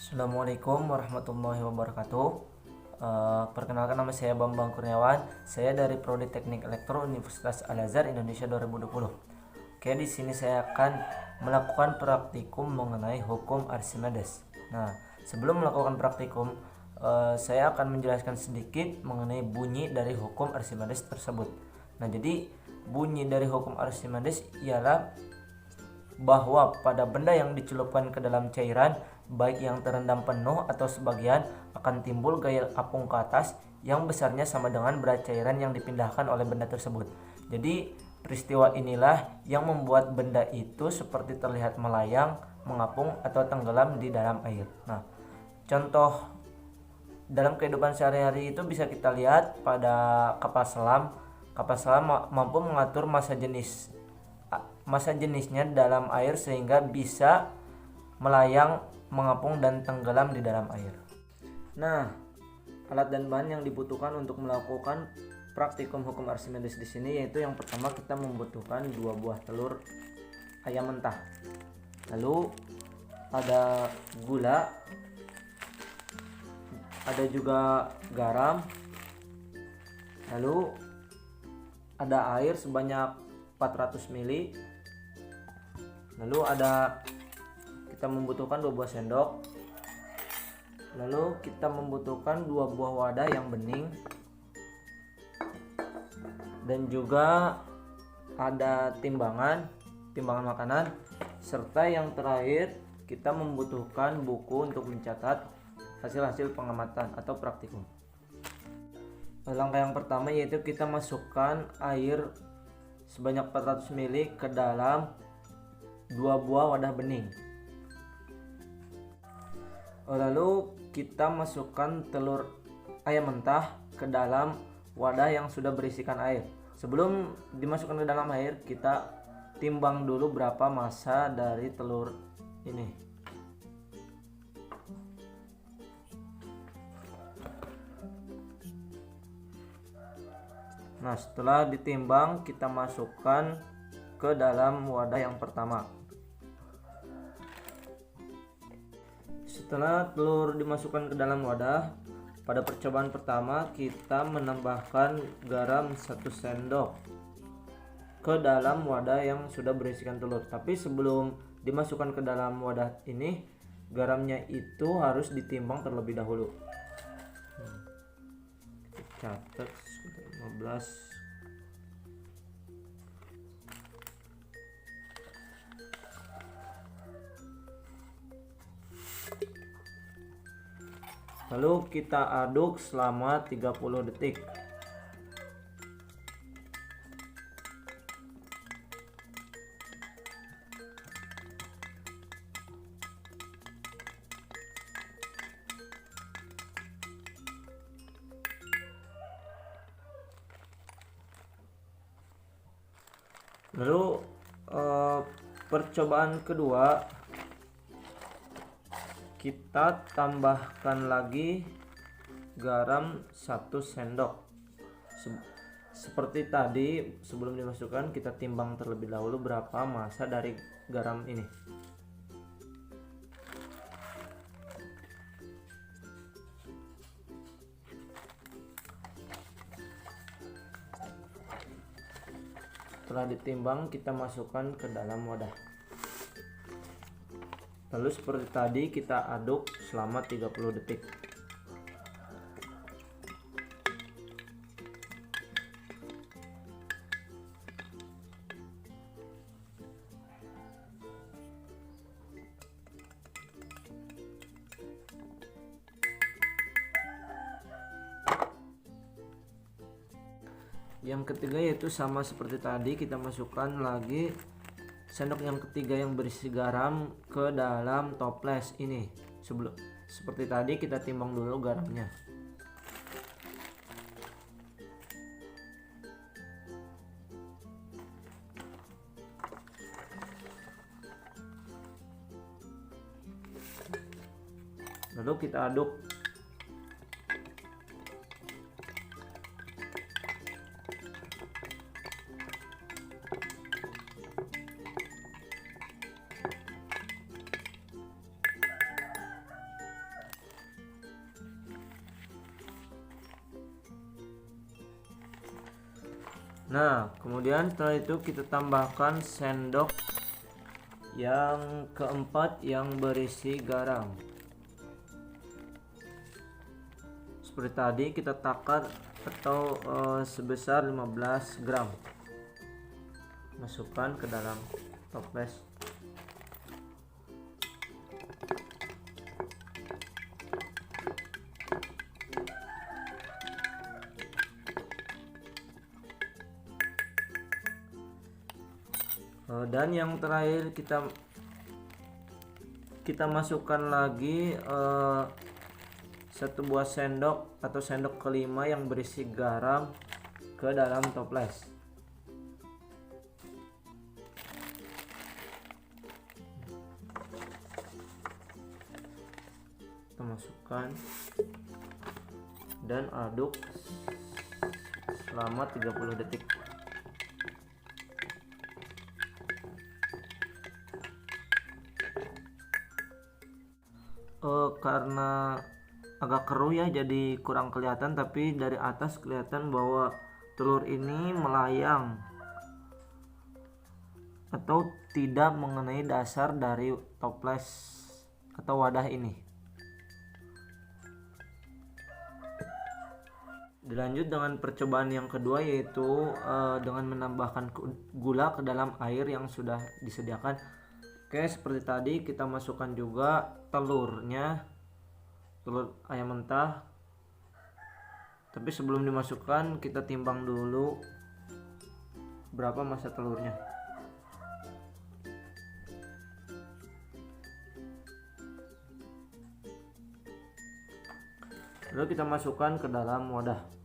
Assalamualaikum warahmatullahi wabarakatuh. Perkenalkan, nama saya Bambang Kurniawan. Saya dari Prodi Teknik Elektro Universitas Al-Azhar Indonesia 2020. Oke, di sini saya akan melakukan praktikum mengenai hukum Archimedes. Nah, sebelum melakukan praktikum, saya akan menjelaskan sedikit mengenai bunyi dari hukum Archimedes tersebut. Nah, jadi bunyi dari hukum Archimedes ialah bahwa pada benda yang dicelupkan ke dalam cairan, baik yang terendam penuh atau sebagian, akan timbul gaya apung ke atas yang besarnya sama dengan berat cairan yang dipindahkan oleh benda tersebut. Jadi peristiwa inilah yang membuat benda itu seperti terlihat melayang, mengapung, atau tenggelam di dalam air. Nah, contoh dalam kehidupan sehari-hari itu bisa kita lihat pada kapal selam. Kapal selam mampu mengatur massa jenisnya dalam air sehingga bisa melayang, mengapung, dan tenggelam di dalam air. Nah, alat dan bahan yang dibutuhkan untuk melakukan praktikum hukum Archimedes di sini yaitu yang pertama kita membutuhkan 2 buah telur ayam mentah. Lalu ada gula, ada juga garam, lalu ada air sebanyak 400 ml. Lalu kita membutuhkan 2 buah sendok. Lalu kita membutuhkan 2 buah wadah yang bening. Dan juga ada timbangan makanan. Serta yang terakhir, kita membutuhkan buku untuk mencatat hasil-hasil pengamatan atau praktikum. Langkah yang pertama yaitu kita masukkan air sebanyak 400 ml ke dalam 2 buah wadah bening. Lalu kita masukkan telur ayam mentah ke dalam wadah yang sudah berisikan air. Sebelum dimasukkan ke dalam air, kita timbang dulu berapa massa dari telur ini. Nah, setelah ditimbang, kita masukkan ke dalam wadah yang pertama. Setelah telur dimasukkan ke dalam wadah, pada percobaan pertama kita menambahkan garam 1 sendok ke dalam wadah yang sudah berisikan telur. Tapi sebelum dimasukkan ke dalam wadah ini, garamnya itu harus ditimbang terlebih dahulu. Catat 15. Lalu kita aduk selama 30 detik. Lalu percobaan kedua, kita tambahkan lagi garam 1 sendok. Seperti tadi, sebelum dimasukkan kita timbang terlebih dahulu berapa massa dari garam ini. Setelah ditimbang, kita masukkan ke dalam wadah. Lalu seperti tadi kita aduk selama 30 detik. Yang ketiga yaitu sama seperti tadi, kita masukkan lagi sendok yang ketiga yang berisi garam ke dalam toples ini. Seperti tadi kita timbang dulu garamnya. Lalu kita aduk. Nah, kemudian setelah itu kita tambahkan sendok yang keempat yang berisi garam. Seperti tadi kita takar atau sebesar 15 gram. Masukkan ke dalam toples. Dan yang terakhir kita masukkan lagi 1 buah sendok atau sendok kelima yang berisi garam ke dalam toples. Kita masukkan dan aduk selama 30 detik. Karena agak keruh ya, jadi kurang kelihatan, tapi dari atas kelihatan bahwa telur ini melayang atau tidak mengenai dasar dari toples atau wadah ini. Dilanjut dengan percobaan yang kedua, yaitu dengan menambahkan gula ke dalam air yang sudah disediakan. Oke, seperti tadi kita masukkan juga telurnya, telur ayam mentah. Tapi sebelum dimasukkan kita timbang dulu berapa massa telurnya. Lalu kita masukkan ke dalam wadah.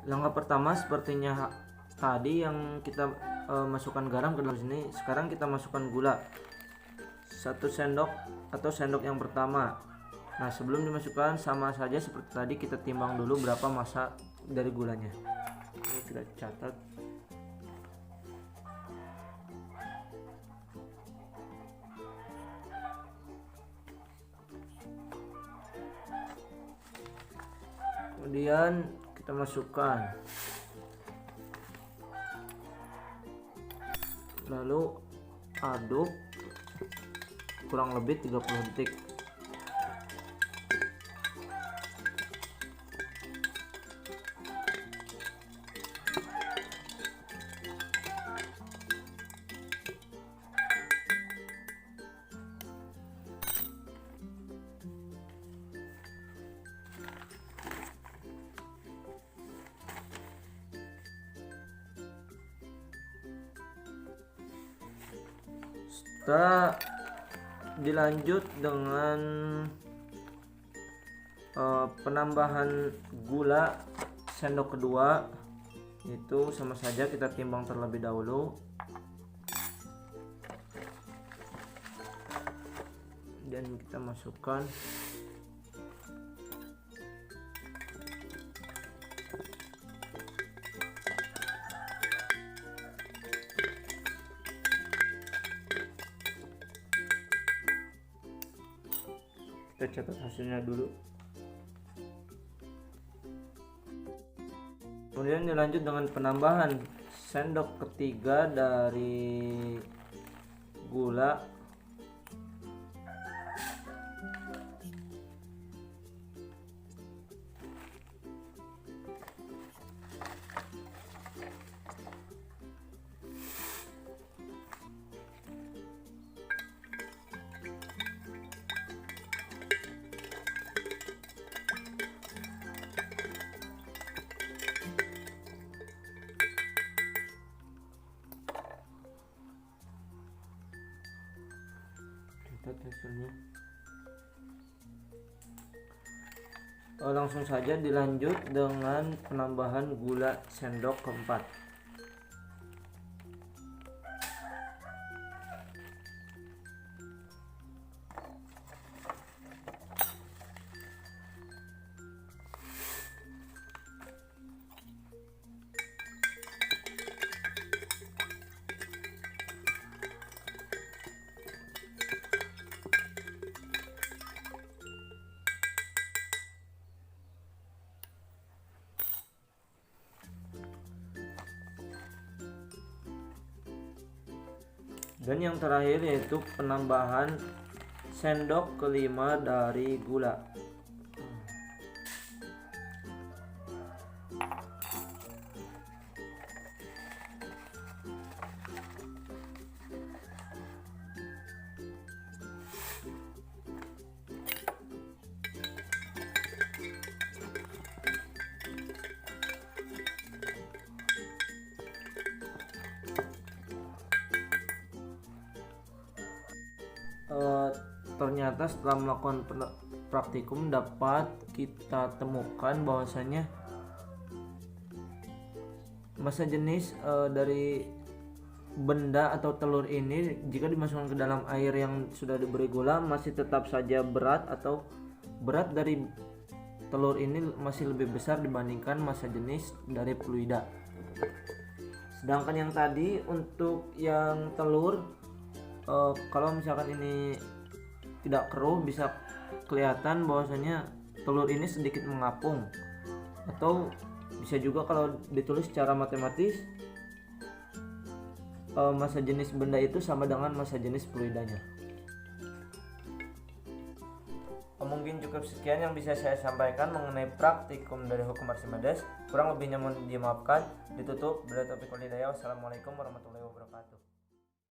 Langkah pertama sepertinya tadi yang kita masukkan garam ke dalam sini. Sekarang kita masukkan gula 1 sendok atau sendok yang pertama. Nah, sebelum dimasukkan sama saja seperti tadi, kita timbang dulu berapa massa dari gulanya. Ini kita catat. Kemudian kita masukkan, lalu aduk kurang lebih 30 detik. Setelah dilanjut dengan penambahan gula sendok kedua, itu sama saja kita timbang terlebih dahulu dan kita masukkan. Kita catat hasilnya dulu. Kemudian dilanjut dengan penambahan sendok ketiga dari gula. Hasilnya langsung saja dilanjut dengan penambahan gula sendok keempat. Dan yang terakhir yaitu penambahan sendok kelima dari gula. Ternyata setelah melakukan praktikum dapat kita temukan bahwasanya massa jenis dari benda atau telur ini jika dimasukkan ke dalam air yang sudah diberi gula masih tetap saja berat, atau berat dari telur ini masih lebih besar dibandingkan massa jenis dari fluida. Sedangkan yang tadi untuk yang telur, kalau misalkan ini tidak keruh bisa kelihatan bahwasanya telur ini sedikit mengapung, atau bisa juga kalau ditulis secara matematis massa jenis benda itu sama dengan massa jenis fluidanya. Mungkin cukup sekian yang bisa saya sampaikan mengenai praktikum dari hukum Archimedes. Kurang lebihnya mohon dimaafkan. Ditutup. Wassalamualaikum warahmatullahi wabarakatuh.